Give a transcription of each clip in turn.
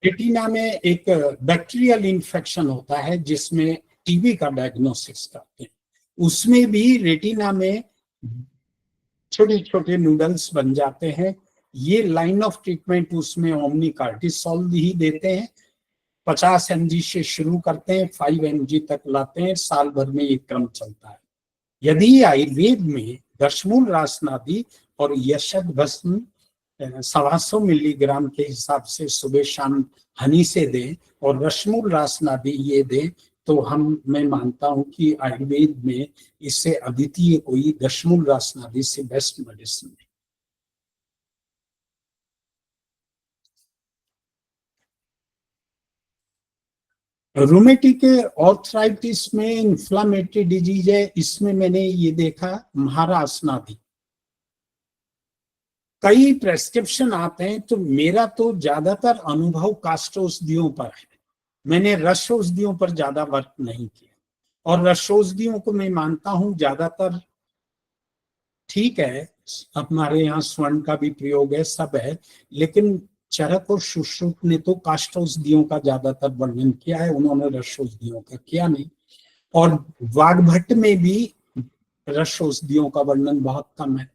Retina में एक bacterial infection होता है जिसमें टीबी का डायग्नोसिस करते हैं। उसमें भी रेटिना में छोटे छोटे नूडल्स बन जाते हैं। ये लाइन ऑफ ट्रीटमेंट उसमें ओमनी कार्टिसोल ही देते हैं। 50 mg से शुरू करते हैं, 5 mg तक लाते हैं, साल भर में ये क्रम चलता है। यदि आयुर्वेद में दशमूल रासनादि और यशद भस्म 125 मिलीग्राम के हिसाब से सुबह शाम हनी से दें और रश्मूल रासनादि ये दें, तो मैं मानता हूं कि आयुर्वेद में इससे अद्वितीय कोई दशमूल रासनादि से बेस्ट मेडिसिन है। रूमेटिक ऑर्थराइटिस में इंफ्लामेटरी डिजीज है, इसमें मैंने ये देखा महारासनादि कई प्रेस्क्रिप्शन आते हैं, तो मेरा तो ज्यादातर अनुभव काष्ठ औषधियों पर है। मैंने रस औषधियों पर ज्यादा वर्क नहीं किया, और रस औषधियों को मैं मानता हूं ज्यादातर ठीक है, हमारे यहाँ स्वर्ण का भी प्रयोग है, सब है, लेकिन चरक और सुश्रुत ने तो काष्ठ औषधियों का ज्यादातर वर्णन किया है, उन्होंने रस औषधियों का किया नहीं। और वाग्भट में भी रस औषधियों का वर्णन बहुत कम है,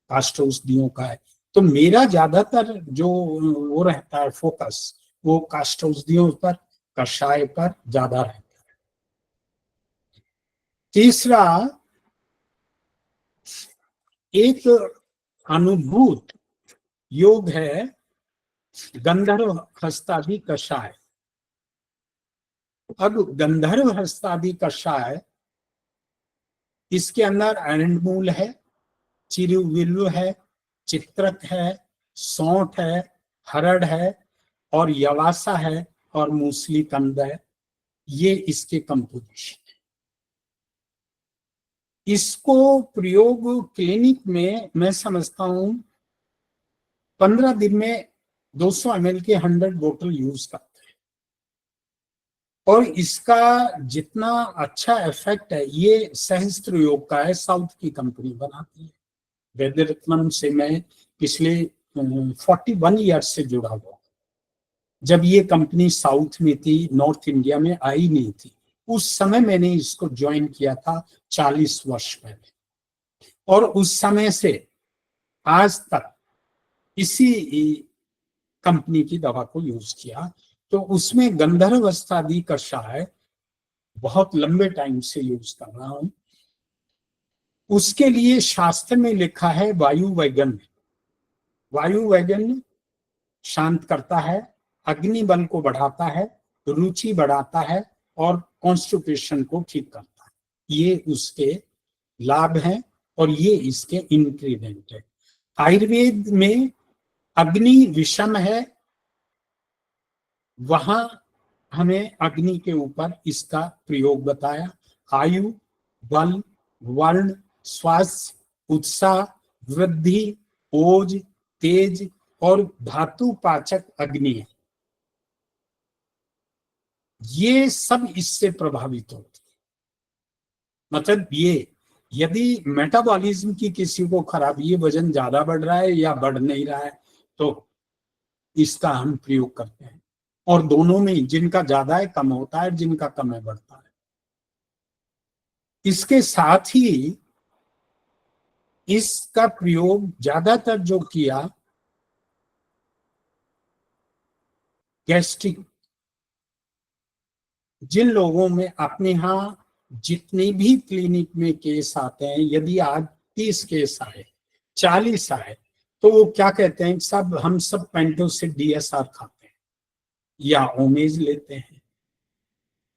काष्ठ औषधियों का है। तो मेरा ज्यादातर जो वो रहता है फोकस, वो काष्ठ औषधियों पर, कषाय पर ज्यादा रहता है। तीसरा, एक अनुभूत योग है गंधर्व हस्तादि कषाय। अब गंधर्व हस्तादि कषाय, इसके अंदर अरंडमूल है, चिरुविल्लु है, चित्रक है, सौंठ है, हरड़ है और यवासा है और मूसली कंद है। ये इसके कंपोजिशन है। इसको प्रयोग क्लिनिक में मैं समझता हूं 15 दिन में 200 ml के 100 बोतल यूज करते हैं, और इसका जितना अच्छा इफेक्ट है, ये सहस्त्र योग का है, साउथ की कंपनी बनाती है। वैद्यरत्नम से मैं पिछले 41 ईयर्स से जुड़ा हुआ। जब ये कंपनी साउथ में थी, नॉर्थ इंडिया में आई नहीं थी, उस समय मैंने इसको ज्वाइन किया था 40 वर्ष पहले, और उस समय से आज तक इसी कंपनी की दवा को यूज किया। तो उसमें गंधर्व हस्तादि कषाय बहुत लंबे टाइम से यूज कर रहा हूं। उसके लिए शास्त्र में लिखा है वायु वैगन। वायु वैगन शांत करता है, अग्नि बल को बढ़ाता है, रुचि बढ़ाता है और कॉन्स्टिपेशन को ठीक करता है। ये उसके लाभ हैं और ये इसके इंग्रेडिएंट है। आयुर्वेद में अग्नि विषम है, वहां हमें अग्नि के ऊपर इसका प्रयोग बताया। आयु, बल, वर्ण, स्वास्थ्य, उत्साह, वृद्धि, ओज, तेज और धातु पाचक अग्नि है। ये सब इससे प्रभावित होते। मतलब ये, यदि मेटाबॉलिज्म की किसी को खराबी है, वजन ज्यादा बढ़ रहा है या बढ़ नहीं रहा है, तो इसका हम प्रयोग करते हैं। और दोनों में जिनका ज्यादा है कम होता है, जिनका कम है बढ़ता है। इसके साथ ही इसका प्रयोग ज्यादातर जो किया गैस्ट्रिक, जिन लोगों में अपने यहाँ जितने भी क्लिनिक में केस आते हैं, यदि आज 30 केस आए, 40 आए, तो वो क्या कहते हैं, सब हम सब पेंटोसिड DSR खाते हैं या ओमेज लेते हैं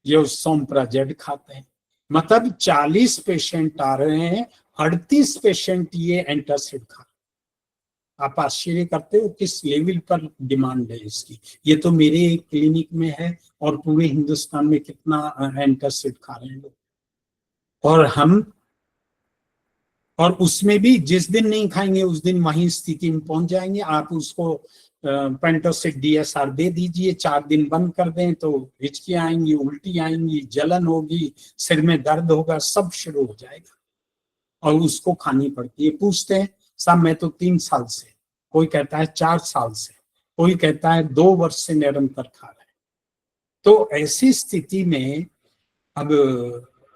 या सोमप्राजेड खाते हैं। मतलब 40 पेशेंट आ रहे हैं, 38 पेशेंट ये एंटासिड खा। आप आश्चर्य करते हो किस लेवल पर डिमांड है इसकी। ये तो मेरे क्लिनिक में है, और पूरे हिंदुस्तान में कितना एंटासिड खा रहे हैं लोग। और उसमें भी जिस दिन नहीं खाएंगे उस दिन वही स्थिति में पहुंच जाएंगे। आप उसको पेंटोसिड DSR दे दीजिए, 4 दिन बंद कर दें तो हिचकी आएंगी, उल्टी आएंगी, जलन होगी, सिर में दर्द होगा, सब शुरू हो जाएगा, और उसको खानी पड़ती है। पूछते हैं साहब मैं तो 3 साल से, कोई कहता है 4 साल से, कोई कहता है 2 वर्ष से निरंतर खा रहे हैं। तो ऐसी स्थिति में अब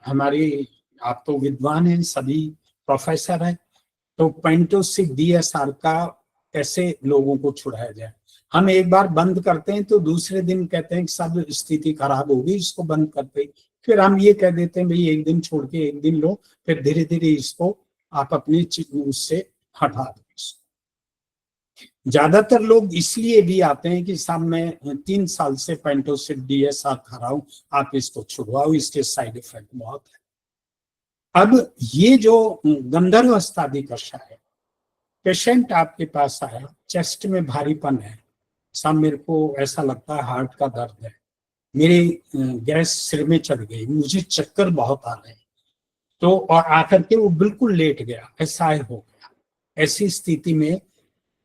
हमारी, आप तो विद्वान हैं, सभी प्रोफेसर हैं, तो पेंटोसिक डीएसआर का कैसे लोगों को छुड़ाया जाए। हम एक बार बंद करते हैं तो दूसरे दिन कहते हैं कि सब स्थिति खराब होगी, इसको बंद करते। फिर हम ये कह देते हैं भाई एक दिन छोड़ के एक दिन लो, फिर धीरे धीरे इसको आप अपने उससे हटा दो। ज्यादातर लोग इसलिए भी आते हैं कि साहब मैं 3 साल से पेंटोसिक डीएसआर खा रहा हूं, आप इसको छुड़वाओ, इसके साइड इफेक्ट बहुत है। अब ये जो गंधर्वस्थादि कषाय है, पेशेंट आपके पास आया, चेस्ट में भारीपन है, सब मेरे को ऐसा लगता है हार्ट का दर्द है, मेरी गैस सिर में चढ़ गई, मुझे चक्कर बहुत आ रहे हैं, तो और आकर के वो बिल्कुल लेट गया, ऐसा हो गया। ऐसी स्थिति में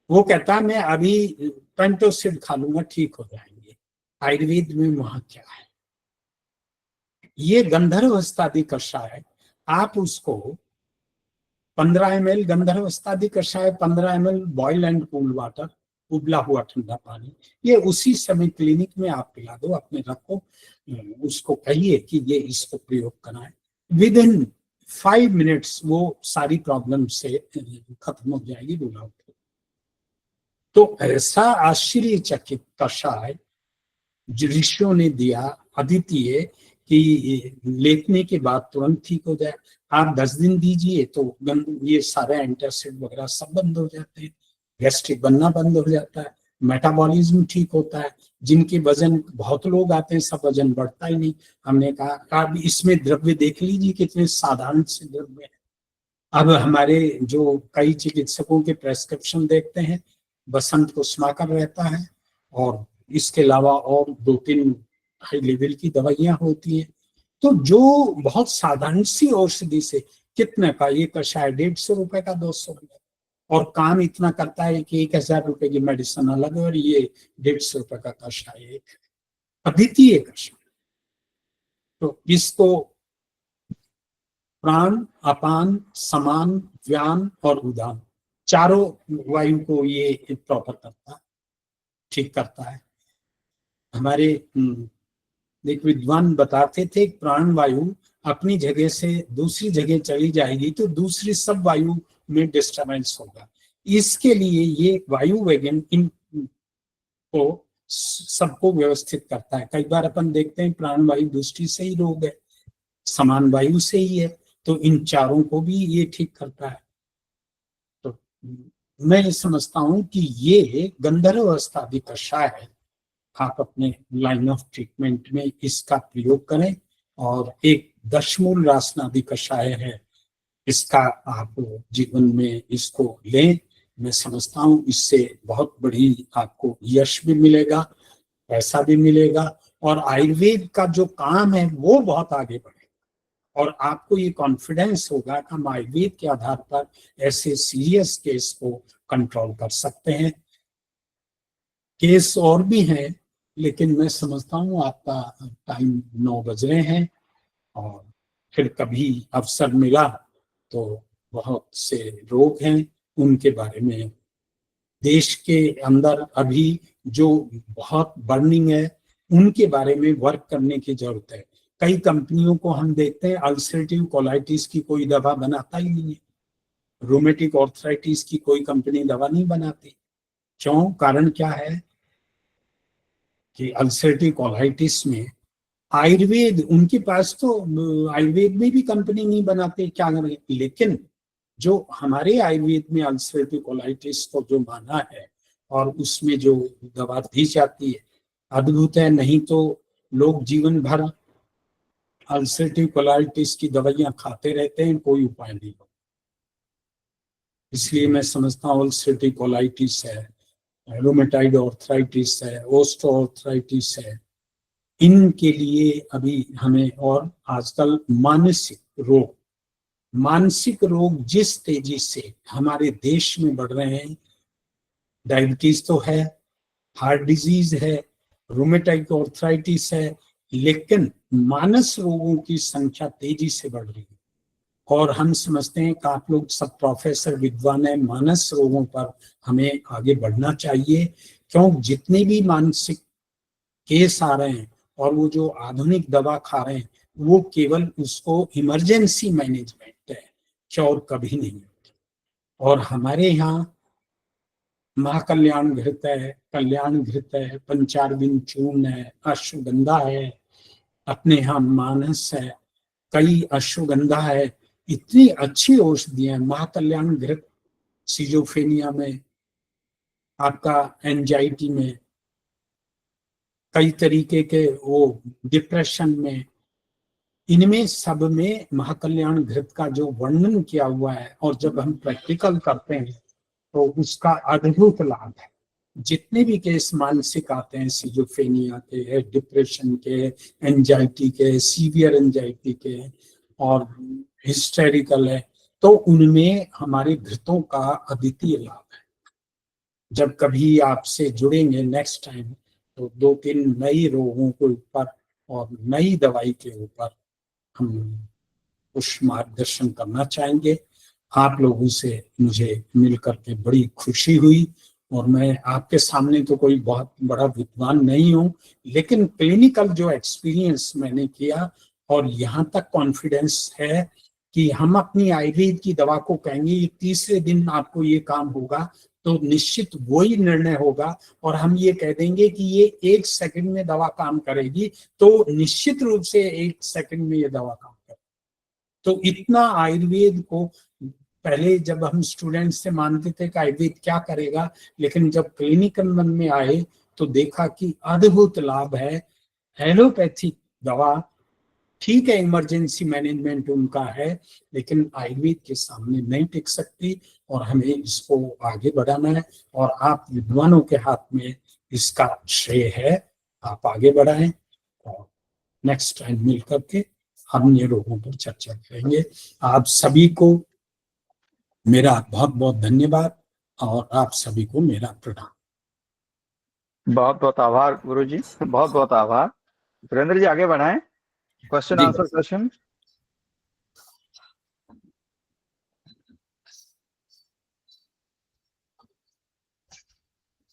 वो कहता है मैं अभी पेंटोसिड खा लूंगा, ठीक हो जाएंगे। आयुर्वेद में वहां क्या है, ये गंधर्वस्थादि कषाय, आप उसको 15 ml गंधर्वस्थादि कषाय, 15 ml boil and cool water, उबला हुआ ठंडा पानी, ये उसी समय क्लिनिक में आप पिला दो, अपने रखो, उसको कहिए कि ये इसको प्रयोग कराएं, विद इन 5 मिनट्स वो सारी प्रॉब्लम से खत्म हो जाएगी, रूल आउट। तो ऐसा आश्चर्यचकित कषाय ऋषियों ने दिया, अद्वितीय, कि लेटने के बाद तुरंत ठीक हो जाए। आप 10 दिन दीजिए तो ये सारे एंटासिड वगैरह सब बंद हो जाते हैं, गैस्ट्रिक बनना बंद हो जाता है, मेटाबॉलिज्म ठीक होता है। जिनके वजन, बहुत लोग आते हैं सब वजन बढ़ता ही नहीं, हमने कहा आप इसमें द्रव्य देख लीजिए कितने साधारण से द्रव्य है। अब हमारे जो कई चिकित्सकों के प्रेस्क्रिप्शन देखते हैं, बसंत कुसुमाकर रहता है और इसके अलावा और 2-3 हाई लेवल की दवाइयां होती हैं। तो जो बहुत साधारण सी औषधि से कितने का, ये कषाय 150 रुपए का, 200 रुपए, और काम इतना करता है कि 1000 रुपए की मेडिसिन अलग है और ये 150 रुपए का कषाय एक अद्वितीय कषाय। तो इसको प्राण, अपान, समान, व्यान और उदान, चारों वायु को ये प्रॉपर करता है, ठीक करता है। हमारे एक विद्वान बताते थे प्राण वायु अपनी जगह से दूसरी जगह चली जाएगी तो दूसरी सब वायु में डिस्टरबेंस होगा। इसके लिए ये वायु वैगन इन को सबको व्यवस्थित करता है। कई बार अपन देखते हैं प्राण वायु दृष्टि से ही रोग है, समान वायु से ही है, तो इन चारों को भी ये ठीक करता है। तो मैं समझता हूं कि ये गंधर्वस्थादि कषाय है, आप अपने लाइन ऑफ ट्रीटमेंट में इसका प्रयोग करें। और एक दशमूल रासनादि कषाय है, इसका आप जीवन में इसको लें। मैं समझता हूं इससे बहुत बड़ी आपको यश भी मिलेगा, पैसा भी मिलेगा, और आयुर्वेद का जो काम है वो बहुत आगे बढ़ेगा। और आपको ये कॉन्फिडेंस होगा कि हम आयुर्वेद के आधार पर ऐसे सीरियस केस को कंट्रोल कर सकते हैं। केस और भी हैं, लेकिन मैं समझता हूँ आपका टाइम 9 बज रहे हैं, और फिर कभी अवसर मिला तो बहुत से रोग हैं उनके बारे में देश के अंदर अभी जो बहुत बर्निंग है उनके बारे में वर्क करने की जरूरत है। कई कंपनियों को हम देखते हैं अल्सरेटिव कोलाइटिस की कोई दवा बनाता ही नहीं है, रोमेटिक आर्थराइटिस की कोई कंपनी दवा नहीं बनाती। क्यों? कारण क्या है कि अल्सरेटिव कोलाइटिस में आयुर्वेद, उनके पास तो आयुर्वेद में भी कंपनी नहीं बनाते, क्या करें। लेकिन जो हमारे आयुर्वेद में अल्सरेटिव कोलाइटिस को जो माना है और उसमें जो दवा दी जाती है अद्भुत है। नहीं तो लोग जीवन भर अल्सरेटिव कोलाइटिस की दवाइयां खाते रहते हैं, कोई उपाय नहीं होता। इसलिए मैं समझता हूँ अल्सरेटिव कोलाइटिस है, रोमेटाइड आर्थराइटिस है, ऑस्टियोआर्थराइटिस है, इनके लिए अभी हमें, और आजकल मानसिक रोग जिस तेजी से हमारे देश में बढ़ रहे हैं, डायबिटीज तो है, हार्ट डिजीज है, रोमेटाइड आर्थराइटिस है, लेकिन मानस रोगों की संख्या तेजी से बढ़ रही है। और हम समझते हैं कि आप लोग सब प्रोफेसर विद्वान हैं, मानस रोगों पर हमें आगे बढ़ना चाहिए, क्यों जितने भी मानसिक केस आ रहे हैं और वो जो आधुनिक दवा खा रहे हैं वो केवल उसको इमरजेंसी मैनेजमेंट है, क्योर कभी नहीं होती। और हमारे यहाँ महाकल्याण घृत है, कल्याण घृत है, पंचारविंद चूर्ण है, अश्वगंधा है, अपने यहाँ मानस है, कई अश्वगंधा है, इतनी अच्छी औषधि है। महाकल्याण घृत सिजोफ्रेनिया में, आपका एंजाइटी में, कई तरीके के वो डिप्रेशन में, इनमें सब में महाकल्याण घृत का जो वर्णन किया हुआ है और जब हम प्रैक्टिकल करते हैं तो उसका अद्भुत लाभ है। जितने भी केस मानसिक आते हैं, सिजोफ्रेनिया के, डिप्रेशन के, एंजाइटी के, सीवियर एंजाइटी के और हिस्टेरिकल है, तो उनमें हमारे घृतों का अद्वितीय लाभ है। जब कभी आपसे जुड़ेंगे नेक्स्ट टाइम तो 2-3 नई रोगों के ऊपर और नई दवाई के ऊपर हम कुछ मार्गदर्शन करना चाहेंगे। आप लोगों से मुझे मिलकर के बड़ी खुशी हुई और मैं आपके सामने तो कोई बहुत बड़ा विद्वान नहीं हूँ, लेकिन क्लिनिकल जो एक्सपीरियंस मैंने किया और यहाँ तक कॉन्फिडेंस है कि हम अपनी आयुर्वेद की दवा को कहेंगे तीसरे दिन आपको ये काम होगा तो निश्चित वही निर्णय होगा, और हम ये कह देंगे कि ये 1 सेकंड में दवा काम करेगी तो निश्चित रूप से 1 सेकंड में ये दवा काम करेगी। तो इतना आयुर्वेद को पहले जब हम स्टूडेंट से मानते थे कि आयुर्वेद क्या करेगा, लेकिन जब क्लिनिकल मन में आए तो देखा कि अद्भुत लाभ है। एलोपैथिक दवा ठीक है, इमरजेंसी मैनेजमेंट उनका है, लेकिन आयुर्वेद के सामने नहीं टिक सकती और हमें इसको आगे बढ़ाना है और आप विद्वानों के हाथ में इसका श्रेय है। आप आगे बढ़ाएं और नेक्स्ट टाइम मिल करके अन्य रोगों पर चर्चा करेंगे। आप सभी को मेरा बहुत बहुत धन्यवाद और आप सभी को मेरा प्रणाम। बहुत बहुत आभार गुरुजी, बहुत बहुत आभार। सुरेंद्र जी आगे बढ़ाएं, क्वेश्चन आंसर सेशन।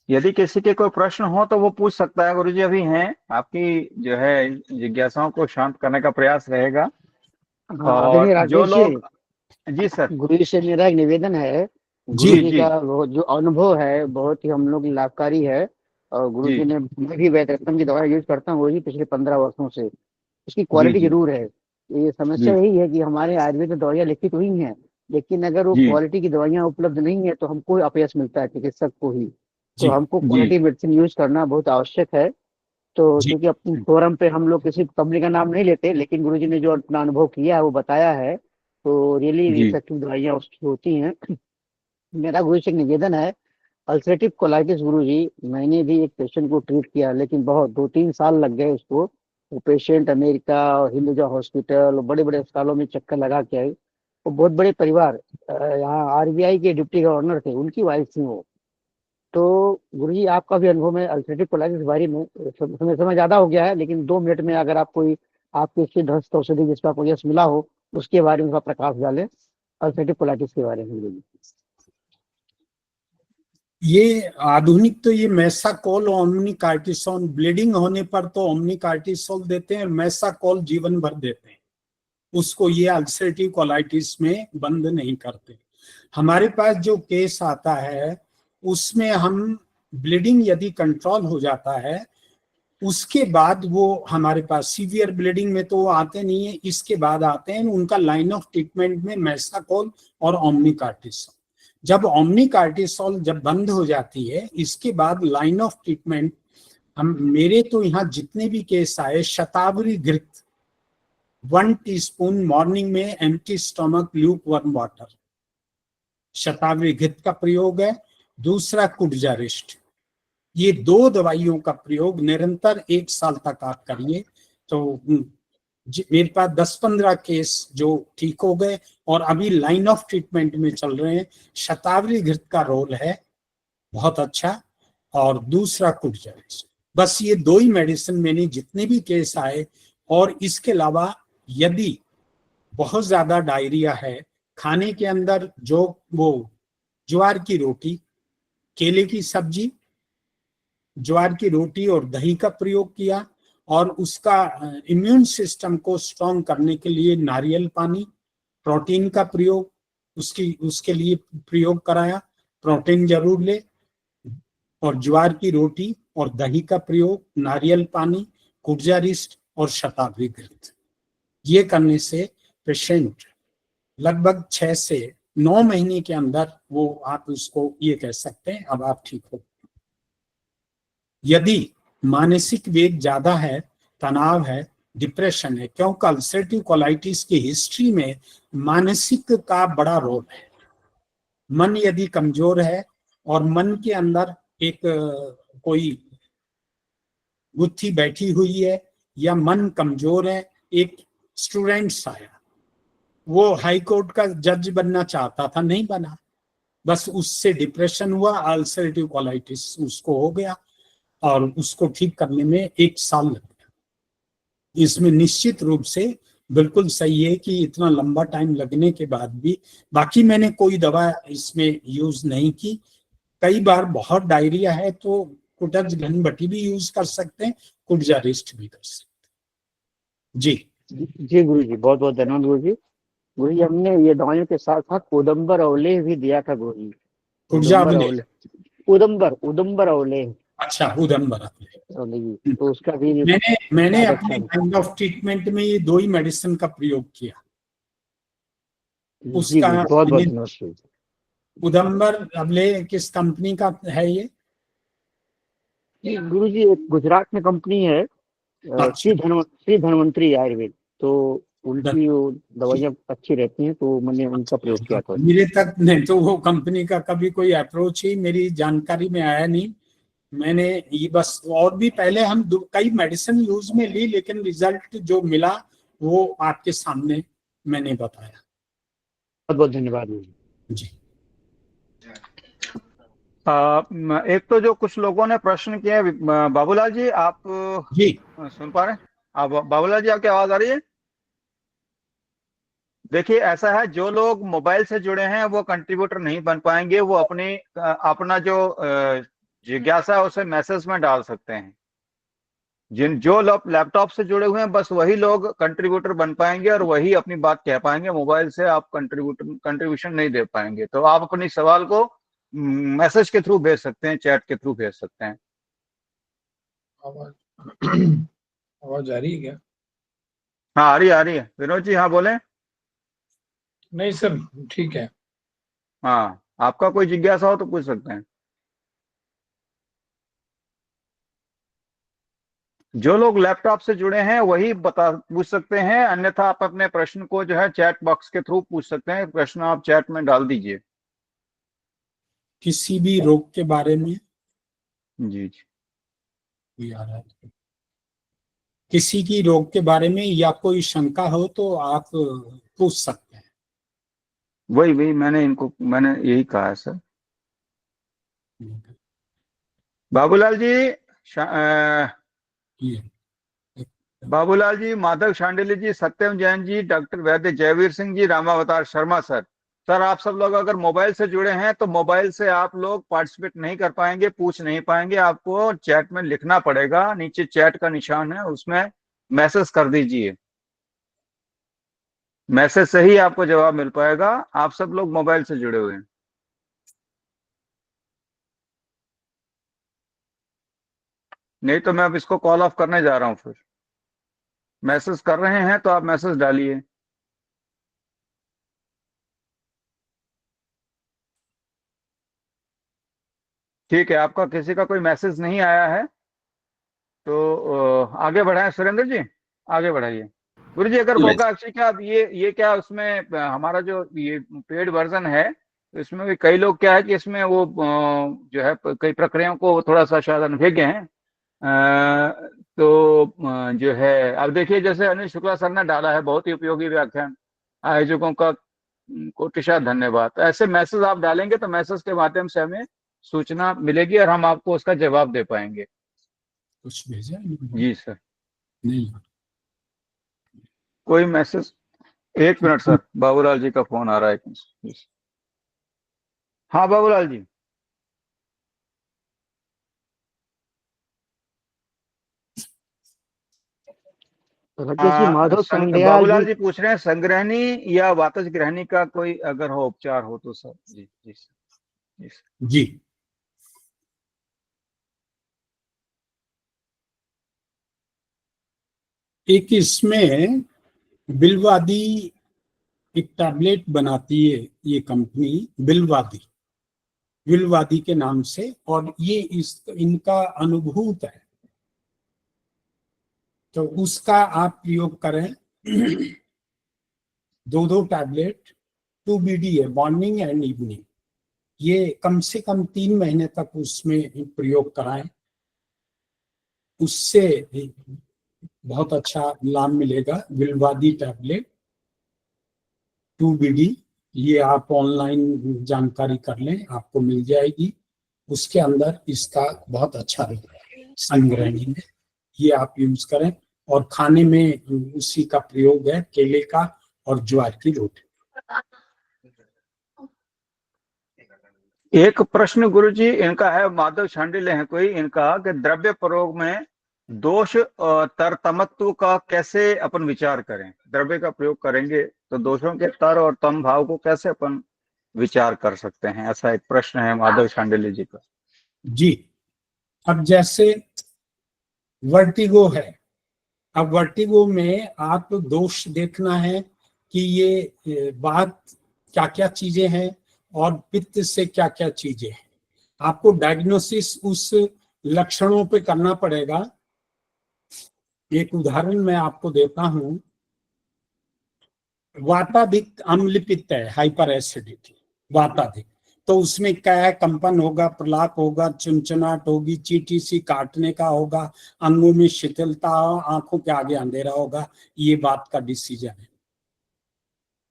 यदि किसी के कोई प्रश्न हो तो वो पूछ सकता है, गुरुजी अभी हैं, आपकी जो है जिज्ञासाओं को शांत करने का प्रयास रहेगा। और जो लोग, जी सर। गुरु जी से मेरा एक निवेदन है, गुरु जी का वो जो अनुभव है बहुत ही हम लोग लाभकारी है, और गुरु जी ने, मैं भी वैद्यरत्न की दवा यूज करता हूँ वही पिछले 15 वर्षों से, उसकी क्वालिटी जरूर है। ये समस्या यही है कि हमारे आयुर्वेद में दवाइयाँ लिखित हुई हैं, लेकिन अगर वो क्वालिटी की दवाइयाँ उपलब्ध नहीं है तो हमको अपयश मिलता है चिकित्सक को ही। तो हमको क्वालिटी मेडिसिन यूज करना बहुत आवश्यक है। तो क्योंकि अपने फोरम पे हम लोग किसी कंपनी का नाम नहीं लेते, लेकिन गुरुजी ने जो अपना अनुभव किया है वो बताया है, तो रियली इफेक्टिव दवाइयाँ उसकी होती हैं। मेरा गुरु से एक निवेदन है, अल्सरेटिव कोलाइटिस गुरुजी, मैंने भी एक पेशेंट को ट्रीट किया, लेकिन बहुत 2-3 साल लग गए उसको। वो पेशेंट अमेरिका और हिंदुजा हॉस्पिटल बड़े बड़े अस्पतालों में चक्कर लगा के आई। वो बहुत बड़े परिवार, यहाँ आरबीआई के डिप्टी गवर्नर थे, उनकी वाइफ थी वो। तो गुरुजी आपका भी अनुभव है अल्सरेटिव कोलाइटिस के बारे में, समय ज्यादा हो गया है, लेकिन 2 मिनट में अगर आप कोई आपके सिद्ध हस्त औषधि जिसका आपको यश मिला हो उसके बारे में प्रकाश डालें, अल्सरेटिव कोलाइटिस के बारे में। ये आधुनिक तो ये मेसाकोल ओमनीकार्टिसोन, ब्लीडिंग होने पर तो ओमनीकार्टिसोल देते हैं, मेसाकोल जीवन भर देते हैं, उसको ये अल्सरेटिव कोलाइटिस में बंद नहीं करते। हमारे पास जो केस आता है उसमें हम ब्लीडिंग यदि कंट्रोल हो जाता है उसके बाद वो हमारे पास सीवियर ब्लीडिंग में तो वो आते नहीं है, इसके बाद आते हैं। उनका लाइन ऑफ ट्रीटमेंट में मेसाकोल और ओमनीकार्टिसोल। जब ओमनीकार्टिसोल जब बंद हो जाती है इसके बाद लाइन ऑफ ट्रीटमेंट हम, मेरे तो यहाँ जितने भी केस आए, शतावरी घृत 1 टीस्पून मॉर्निंग में empty stomach lukewarm water, शतावरी घृत का प्रयोग है। दूसरा कुडजारिस्ट, ये 2 दवाइयों का प्रयोग निरंतर 1 साल तक आप करिए तो मेरे पास 10-15 केस जो ठीक हो गए और अभी लाइन ऑफ ट्रीटमेंट में चल रहे हैं। शतावरी घृत का रोल है बहुत अच्छा, और दूसरा कुडजारिस्ट। बस ये 2 ही मेडिसिन मैंने जितने भी केस आए। और इसके अलावा यदि बहुत ज्यादा डायरिया है, खाने के अंदर जो वो ज्वार की रोटी, केले की सब्जी ज्वार की रोटी और दही का प्रयोग किया, और उसका इम्यून सिस्टम को स्ट्रॉन्ग करने के लिए नारियल पानी, प्रोटीन का प्रयोग उसके लिए प्रयोग कराया। प्रोटीन जरूर ले, और ज्वार की रोटी और दही का प्रयोग, नारियल पानी, कुर्जारिस्ट और शतावरी घृत, ये करने से पेशेंट लगभग 6 से 9 महीने के अंदर वो, आप उसको ये कह सकते हैं अब आप ठीक हो। यदि मानसिक वेग ज्यादा है, तनाव है, डिप्रेशन है, क्योंकि अल्सरेटिव कोलाइटिस की हिस्ट्री में मानसिक का बड़ा रोल है। मन यदि कमजोर है और मन के अंदर एक कोई गुत्थी बैठी हुई है, या मन कमजोर है, एक स्टूडेंट आया, वो हाई कोर्ट का जज बनना चाहता था, नहीं बना, बस उससे डिप्रेशन हुआ, अल्सरेटिव कोलाइटिस उसको हो गया, और उसको ठीक करने में 1 साल लग गया। इसमें निश्चित रूप से बिल्कुल सही है कि इतना लंबा टाइम लगने के बाद भी, बाकी मैंने कोई दवा इसमें यूज नहीं की। कई बार बहुत डायरिया है तो कुटज घनबटी भी यूज कर सकते हैं, कुर्जारिस्ट भी कर सकते हैं। जी गुरु जी, बहुत बहुत धन्यवाद गुरु जी। गुरु जी, हमने ये दवाइयों के साथ साथ उदम्बर अवलेह भी दिया था गुरु जी। उदम्बर अवलेह, उदम्बर अवलेह। अच्छा, उदम्बर अवलेह, तो उसका भी मैंने अपने काइंड ऑफ ट्रीटमेंट में ये 2 ही मेडिसिन का प्रयोग किया। उसका बहुत बहुत धन्यवाद। उदम्बर अवलेह किस कंपनी का है ये? गुरु जी, एक गुजरात में कंपनी है, श्री धन्वंतरी आयुर्वेद, तो उनकी वो दवाइयाँ अच्छी रहती हैं, तो मैंने उनका प्रयोग किया था। मेरे तक नहीं तो वो कंपनी का कभी कोई अप्रोच ही मेरी जानकारी में आया नहीं। मैंने ये बस, और भी पहले हम कई मेडिसिन यूज में ली, लेकिन रिजल्ट जो मिला वो आपके सामने मैंने बताया। बहुत बहुत धन्यवाद जी। एक तो जो कुछ लोगों ने प्रश्न किए, बाबूलाल जी आप जी सुन पा रहे हैं? आप बाबूलाल जी, आपकी आवाज आ रही है? देखिए, ऐसा है, जो लोग मोबाइल से जुड़े हैं वो कंट्रीब्यूटर नहीं बन पाएंगे, वो अपना जो जिज्ञासा है उसे मैसेज में डाल सकते हैं। जो लोग लैपटॉप से जुड़े हुए हैं बस वही लोग कंट्रीब्यूटर बन पाएंगे और वही अपनी बात कह पाएंगे। मोबाइल से आप कंट्रीब्यूशन नहीं दे पाएंगे। तो आप अपनी सवाल को मैसेज के थ्रू भेज सकते हैं, चैट के थ्रू भेज सकते हैं। आवाज आ रही है क्या? हाँ, आ रही है विनोद जी, हाँ बोले। नहीं सर, ठीक है। हाँ, आपका कोई जिज्ञासा हो तो पूछ सकते हैं। जो लोग लैपटॉप से जुड़े हैं वही पूछ सकते हैं, अन्यथा आप अपने प्रश्न को जो है चैट बॉक्स के थ्रू पूछ सकते हैं। प्रश्न आप चैट में डाल दीजिए। किसी भी रोग के बारे में, जी किसी की रोग के बारे में या कोई शंका हो तो आप पूछ सकते हैं। वही मैंने यही कहा है सर। बाबूलाल जी, बाबूलाल जी, माधव शांडिल्य जी, सत्यम जैन जी, डॉक्टर वैद्य जयवीर सिंह जी, रामावतार शर्मा सर। सर, आप सब लोग अगर मोबाइल से जुड़े हैं तो मोबाइल से आप लोग पार्टिसिपेट नहीं कर पाएंगे, पूछ नहीं पाएंगे। आपको चैट में लिखना पड़ेगा, नीचे चैट का निशान है, उसमें मैसेज कर दीजिए। मैसेज से ही आपको जवाब मिल पाएगा। आप सब लोग मोबाइल से जुड़े हुए हैं। नहीं तो मैं अब इसको कॉल ऑफ करने जा रहा हूं। फिर मैसेज कर रहे हैं तो आप मैसेज डालिए। ठीक है, आपका किसी का कोई मैसेज नहीं आया है तो आगे बढ़ाएं। सुरेंद्र जी, आगे बढ़ाइए। गुरु जी, अगर मौका अच्छी, क्या ये क्या उसमें हमारा जो ये पेड वर्जन है, इसमें भी कई लोग क्या है कि इसमें वो जो है कई प्रक्रियाओं को थोड़ा सा शायद अनभिज्ञ हैं। तो जो है, अब देखिए, जैसे अनिल शुक्ला सर ने डाला है, बहुत ही उपयोगी व्याख्यान, आयोजकों का कोटिशा धन्यवाद। ऐसे मैसेज आप डालेंगे तो मैसेज के माध्यम से हमें सूचना मिलेगी और हम आपको उसका जवाब दे पाएंगे। कुछ भेजा जी सर। नहीं? कोई मैसेज? एक मिनट सर, बाबूलाल जी का फोन आ रहा है। हाँ बाबूलाल जी। राकेश जी, माधव कंडियाल बाबूलाल जी जी पूछ रहे हैं संग्रहणी या वातज ग्रहणी का कोई अगर हो उपचार हो तो सर। जी जी जी सर। जी, एक इसमें बिलवादी एक टैबलेट बनाती है ये कंपनी, बिलवादी के नाम से, और ये इनका अनुभूत है, तो उसका आप प्रयोग करें। 2 टैबलेट 2 BD है, मॉर्निंग एंड इवनिंग। ये कम से कम 3 महीने तक उसमें प्रयोग कराएं, उससे बहुत अच्छा लाभ मिलेगा। बिलवादी टैबलेट 2 BD, ये आप ऑनलाइन जानकारी कर लें, आपको मिल जाएगी। उसके अंदर इसका बहुत अच्छा संग्रहणी है, ये आप यूज करें। और खाने में उसी का प्रयोग है, केले का और ज्वार की रोटी। एक प्रश्न गुरुजी इनका है, माधव शांडिल्य है कोई, इनका कि द्रव्य प्रयोग में दोष और तरतमत्व का कैसे अपन विचार करें। द्रव्य का प्रयोग करेंगे तो दोषों के तर और तम भाव को कैसे अपन विचार कर सकते हैं, ऐसा एक प्रश्न है माधव शांडिल्य जी का। जी, अब जैसे वर्टिगो है, अब वर्टिगो में आप दोष देखना है कि ये बात क्या क्या चीजें हैं और पित्त से क्या क्या चीजें हैं। आपको डायग्नोसिस उस लक्षणों पे करना पड़ेगा। एक उदाहरण मैं आपको देता हूं। वाताधिक अम्ल पित्त है, हाइपर एसिडिटी, वाताधिक, तो उसमें क्या है, कंपन होगा, प्रलाप होगा, चुनचुनाट होगी, चींटी सी काटने का होगा, अंगों में शिथिलता, आंखों के आगे अंधेरा होगा। ये बात का डिसीजन है।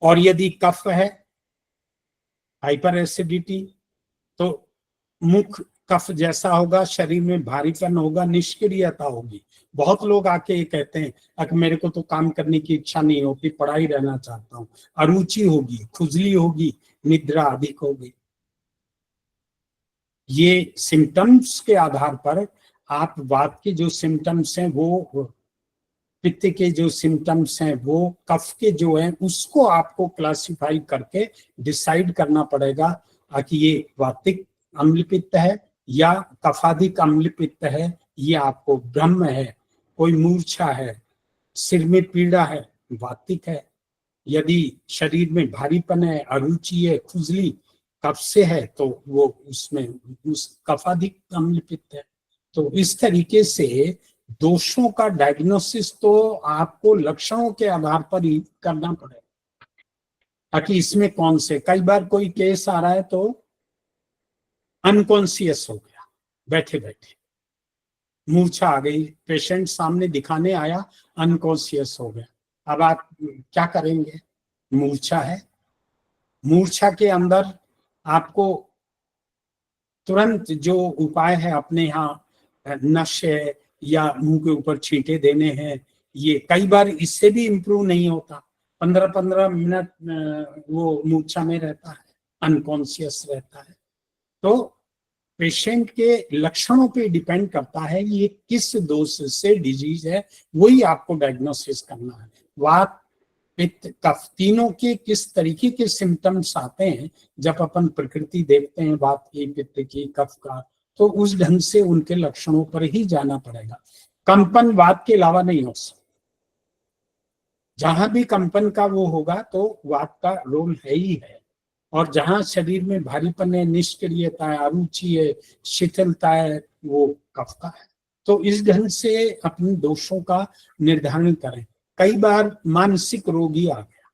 और यदि कफ है, हाइपर एसिडिटी, तो मुख कफ जैसा होगा, शरीर में भारीपन होगा, निष्क्रियता होगी। बहुत लोग आके ये कहते हैं कि मेरे को तो काम करने की इच्छा नहीं होती, पढ़ाई रहना चाहता हूँ। अरुचि होगी, खुजली होगी, निद्रा अधिक होगी। ये सिम्टम्स के आधार पर आप वात के जो सिम्टम्स हैं वो, पित्त के जो सिम्टम्स हैं वो, कफ के जो हैं उसको आपको क्लासिफाई करके डिसाइड करना पड़ेगा कि ये वातिक अम्ल पित्त है या कफाधिक अम्ल पित्त है। ये आपको ब्रह्म है, कोई मूर्छा है, सिर में पीड़ा है, वातिक है। यदि शरीर में भारीपन है, अरुचि है, खुजली कफ से है, तो वो उसमें उस कफाधिक अम्ल पित्त है। तो इस तरीके से दोषों का डायग्नोसिस तो आपको लक्षणों के आधार पर ही करना पड़ेगा, ताकि इसमें कौन से, कई बार कोई केस आ रहा है तो अनकॉन्सियस हो गया, बैठे बैठे मूर्छा आ गई, पेशेंट सामने दिखाने आया, अनकॉन्सियस हो गया। अब आप क्या करेंगे, मूर्छा है, मूर्छा के अंदर आपको तुरंत जो उपाय है अपने यहाँ, नशे या मुंह के ऊपर छींटे देने हैं, ये कई बार इससे भी इम्प्रूव नहीं होता। 15-15 मिनट वो मूर्छा में रहता है, अनकॉन्शियस रहता है। तो पेशेंट के लक्षणों पे डिपेंड करता है ये किस दोष से डिजीज है, वही आपको डायग्नोसिस करना है। वात पित्त कफ तीनों के किस तरीके के सिम्टम्स आते हैं, जब अपन प्रकृति देखते हैं वात की, पित्त की, कफ का, तो उस ढंग से उनके लक्षणों पर ही जाना पड़ेगा। कंपन वात के अलावा नहीं हो सकता। जहां भी कंपन का वो होगा तो वात का रोल है ही है। और जहां शरीर में भारीपन है, निष्क्रियता है, अरुचि है, शिथिलता है, वो कफ का है। तो इस ढंग से अपने दोषों का निर्धारण करें। कई बार मानसिक रोगी आ गया,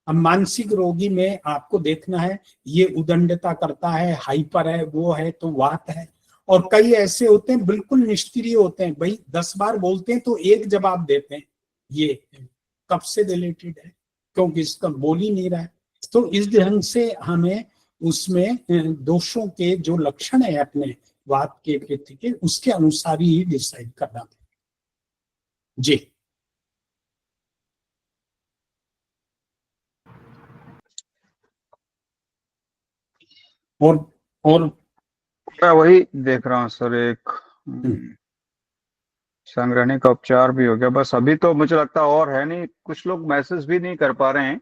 अब मानसिक रोगी में आपको देखना है ये उदंडता करता है, हाइपर है, वो है तो वात है। और कई ऐसे होते हैं बिल्कुल निष्क्रिय होते हैं, भाई 10 बार बोलते हैं तो एक जवाब देते हैं, ये कब से रिलेटेड है, क्योंकि इसका बोल ही नहीं रहा है। तो इस ढंग से हमें उसमें दोषों के जो लक्षण है अपने वात के, पित्त के, उसके अनुसार ही डिसाइड करना है। जी, और मैं वही देख रहा हूँ सर एक। संग्रहणी का उपचार भी हो गया, बस अभी तो मुझे लगता है और है नहीं, कुछ लोग मैसेज भी नहीं कर पा रहे हैं।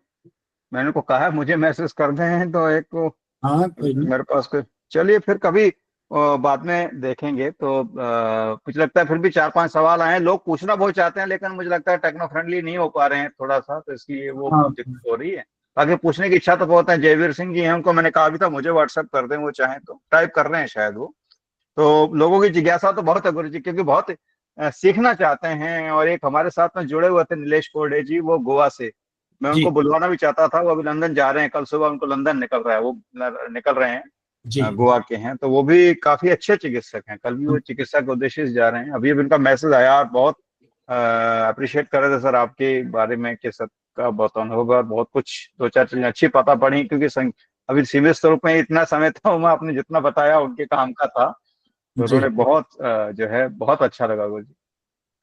मैंने उनको कहा है मुझे मैसेज कर दें हैं, तो एक को हाँ कोई नहीं। मेरे पास कोई, चलिए फिर कभी बाद में देखेंगे। तो मुझे लगता है फिर भी 4-5 सवाल आए हैं, लोग पूछना बहुत चाहते हैं लेकिन मुझे लगता है टेक्नो फ्रेंडली नहीं हो पा रहे हैं थोड़ा सा, तो इसलिए वो हाँ दिक्कत हो रही है। बाकी पूछने की इच्छा तो बहुत है। जयवीर सिंह जी हैं, उनको मैंने कहा भी था मुझे व्हाट्सएप कर दें, वो चाहें तो, टाइप कर रहे हैं शायद वो। तो लोगों की जिज्ञासा तो बहुत है गुरु जी, क्योंकि बहुत सीखना चाहते हैं। और एक हमारे साथ में जुड़े हुए थे नीलेश कोरडे जी, वो गोवा से, मैं जी उनको बुलवाना भी चाहता था, वो अभी लंदन जा रहे हैं, कल सुबह उनको लंदन निकल रहा है, वो निकल रहे हैं, जी। गोवा के हैं। तो वो भी काफी अच्छे चिकित्सक हैं, कल भी वो चिकित्सा के उद्देश्य से जा रहे हैं। अभी अभी उनका मैसेज आया और बहुत अप्रिशिएट कर रहे थे सर आपके बारे में, कि सबका बहुत अनुभव और बहुत कुछ 2-4 चीजें अच्छी पता पड़ी, क्योंकि अभी सीमित स्वरूप में इतना समय था, मैं आपने जितना बताया उनके काम का था, तो जी उन्होंने बहुत जो है बहुत अच्छा लगा गुरु जी।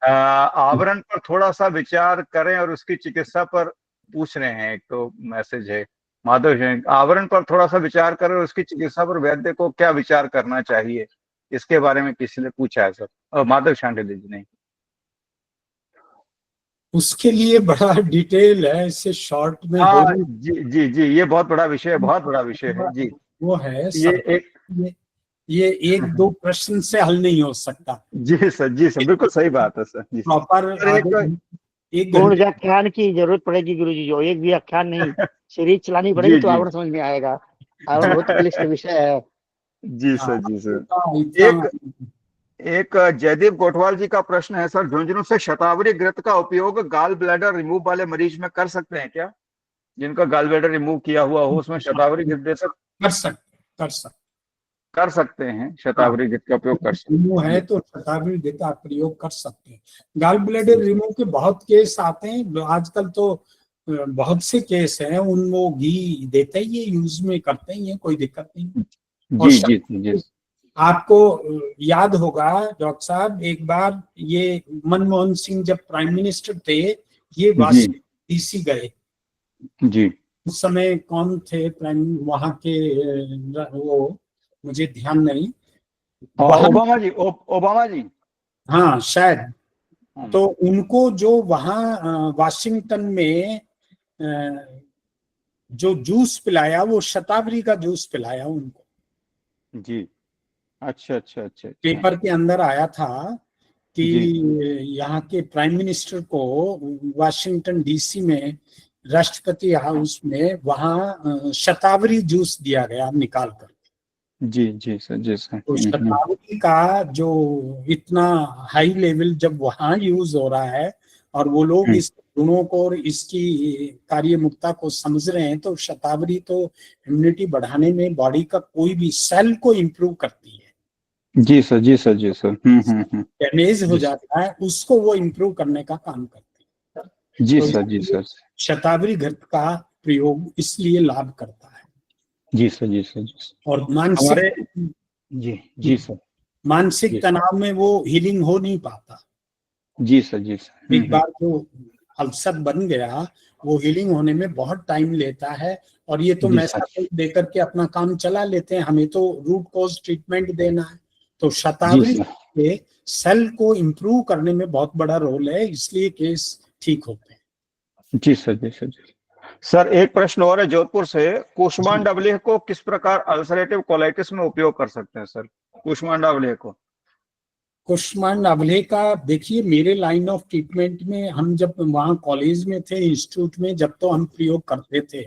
आवरण पर थोड़ा सा विचार करें और उसकी चिकित्सा पर पूछ रहे हैं, एक तो मैसेज है माधव जी, आवरण पर थोड़ा सा विचार करें और उसकी चिकित्सा पर वैद्य को क्या विचार करना चाहिए, इसके बारे में किसी ने पूछा है सर, माधव शांडिल्य जी ने। उसके लिए बड़ा डिटेल है, इसे शॉर्ट में हाँ बोलूं। जी जी जी, ये बहुत बड़ा विषय है, बहुत बड़ा विषय है जी। वो है ये सब, एक ये 1-2 प्रश्न से हल नहीं हो सकता। जी सर, जी सर, बिल्कुल सही बात है सर जी। प्रॉपर सर एक एक पूर्ण घंटे। व्याख्यान की जरूरत पड़ेगी गुरु जी, जो एक भी व्याख्यान नहीं, सीरीज चलानी पड़ेगी जी तो जी आवरण समझ में आएगा। आवरण बहुत क्लिष्ट विषय है। जी हाँ, सर, जी सर। इतना एक एक जयदीप गोठवाल जी का प्रश्न है सर, झुंझुनू से शतावरी घृत का उपयोग गाल ब्लैडर रिमूव वाले मरीज में कर सकते हैं क्या? जिनका गाल ब्लैडर रिमूव किया हुआ हो, उसमें शतावरी घृत दे कर सकते, कर सकते। कर सकते हैं, हाँ, शतावरी घृत का उपयोग कर रिमूव सकते है हैं तो शतावरी का प्रयोग कर सकते हैं। गाल ब्लैडर रिमूव के बहुत केस आते हैं आजकल तो, बहुत से केस हैं, उन वो घी देते ही है, यूज में करते ही है, कोई दिक्कत नहीं। और जी जी जी आपको याद होगा डॉक्टर साहब, एक बार ये मनमोहन सिंह जब प्राइम मिनिस्टर थे, ये जी वाशिंगटन डीसी गए। जी। उस समय कौन थे प्राइम वहां के, वो मुझे ध्यान नहीं। और वहां, ओबामा जी, ओबामा जी। हाँ शायद। हाँ, तो उनको जो वहां वाशिंगटन में जो जूस पिलाया, वो शतावरी का जूस पिलाया उनको। जी। अच्छा अच्छा अच्छा अच्छा। पेपर के अंदर आया था कि जी यहाँ के प्राइम मिनिस्टर को वाशिंगटन डीसी में राष्ट्रपति हाउस में वहां शतावरी जूस दिया गया निकाल कर। जी सर, जी सर। तो शतावरी का जो इतना हाई लेवल जब वहां यूज हो रहा है, और वो लोग इस गुणों को और इसकी कार्यमुक्ता को समझ रहे हैं, तो शतावरी तो इम्यूनिटी बढ़ाने में, बॉडी का कोई भी सेल को इम्प्रूव करती है। जी सर, जी सर, जी सर। डैमेज हो जी जाता है उसको वो इम्प्रूव करने का काम करती है। जी तो सर, जी सर। शतावरी घृत का प्रयोग इसलिए लाभ करता है। जी सर, जी सर, जी सर। और मानसिक, हमारे जी जी सर। मानसिक जी तनाव में वो हीलिंग हो नहीं पाता। जी सर, जी सर। एक बार जो अल्सर बन गया, वो हीलिंग होने में बहुत टाइम लेता है। और ये तो जी सर, मैसेज देकर के अपना काम चला लेते हैं, हमें तो रूट कॉज ट्रीटमेंट देना है। तो जी शतावरी सर। के सेल को इम्प्रूव करने में बहुत बड़ा रोल है, इसलिए केस ठीक होते हैं। जी सर, जी सर, जी सर। एक प्रश्न और है जोधपुर से, कुष्मांड जी, अवलेह को किस प्रकार अल्सरेटिव कोलाइटिस में उपयोग कर सकते हैं सर? कुष्मांड अवलेह को कुष्मांड अवलेह का देखिए, मेरे लाइन ऑफ ट्रीटमेंट में, हम जब वहाँ कॉलेज में थे, इंस्टीट्यूट में, जब तो हम प्रयोग करते थे।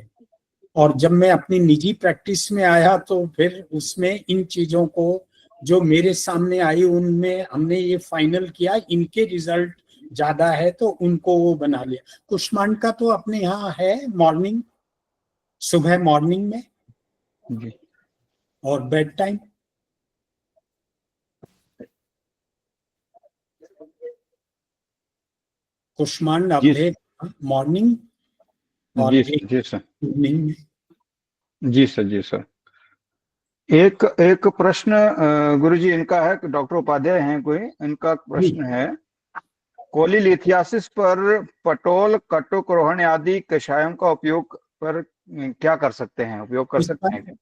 और जब मैं अपनी निजी प्रैक्टिस में आया तो फिर उसमें इन चीजों को जो मेरे सामने आई, उनमें हमने ये फाइनल किया, इनके रिजल्ट ज्यादा है तो उनको वो बना लिया। कुष्मांड का तो अपने यहाँ है, मॉर्निंग, सुबह मॉर्निंग में जी और बेड टाइम। कुष्मांड जी अवलेह मॉर्निंग और जी एक सर, जी सर। इवनिंग में। जी सर, जी सर। एक एक प्रश्न गुरुजी इनका है, डॉक्टर उपाध्याय हैं कोई, इनका प्रश्न है, कोलीलिथियासिस पर पटोल, कटुक, आदि कषायों का उपयोग पर क्या कर सकते हैं, उपयोग कर इस सकते पर, हैं क्या?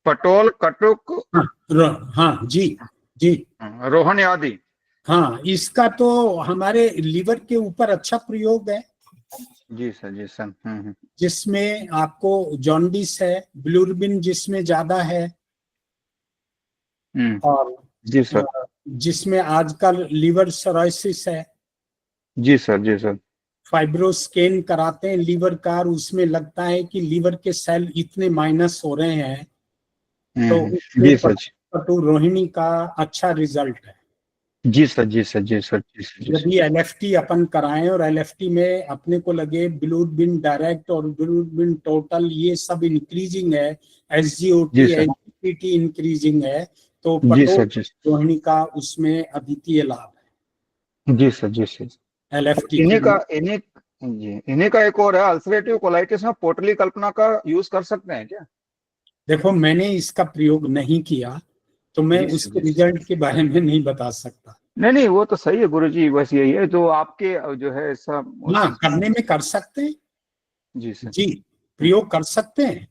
पटोल, कटुक, हाँ, हाँ जी जी। रोहन आदि। हाँ, इसका तो हमारे लीवर के ऊपर अच्छा प्रयोग है, जी सर, जी सर। जिसमें आपको जॉन्डिस है, बिलिरुबिन जिसमें ज्यादा है, और जी सर, जिसमें आजकल लिवर सिरोसिस है, जी सर, जी सर। फाइब्रोस्कैन कराते हैं लीवर का, और उसमें लगता है कि लीवर के सेल इतने माइनस हो रहे हैं, तो उसमें जी सर, पटु रोहिणी का अच्छा रिजल्ट है। जी सर, जी सर, जी सर, जी सर, जी सर। यदि एलएफटी अपन कराएं और एलएफटी में अपने को लगे बिलिरुबिन डायरेक्ट और बिलिरुबिन टोटल ये सब इंक्रीजिंग है, जी एसजीओटी सर, एसजीपीटी इंक्रीजिंग है, तो जी पटो सर, जी सर, रोहिणी का उसमें अद्वितीय लाभ जी सर, जी सर। है एलएफटी इन्हीं की। का इन्हीं जी इन्हीं का एक और है, अल्सरेटिव कोलाइटिस में पोटली कल्पना का यूज कर सकते हैं क्या? देखो, मैंने इसका प्रयोग नहीं किया, तो मैं जी सर, उसके जी सर। रिजल्ट के बारे में नहीं बता सकता। नहीं नहीं, वो तो सही है गुरुजी, बस यही है जो आपके जो है ऐसा हाँ, करने में कर सकते हैं जी सर। जी, प्रयोग कर सकते हैं,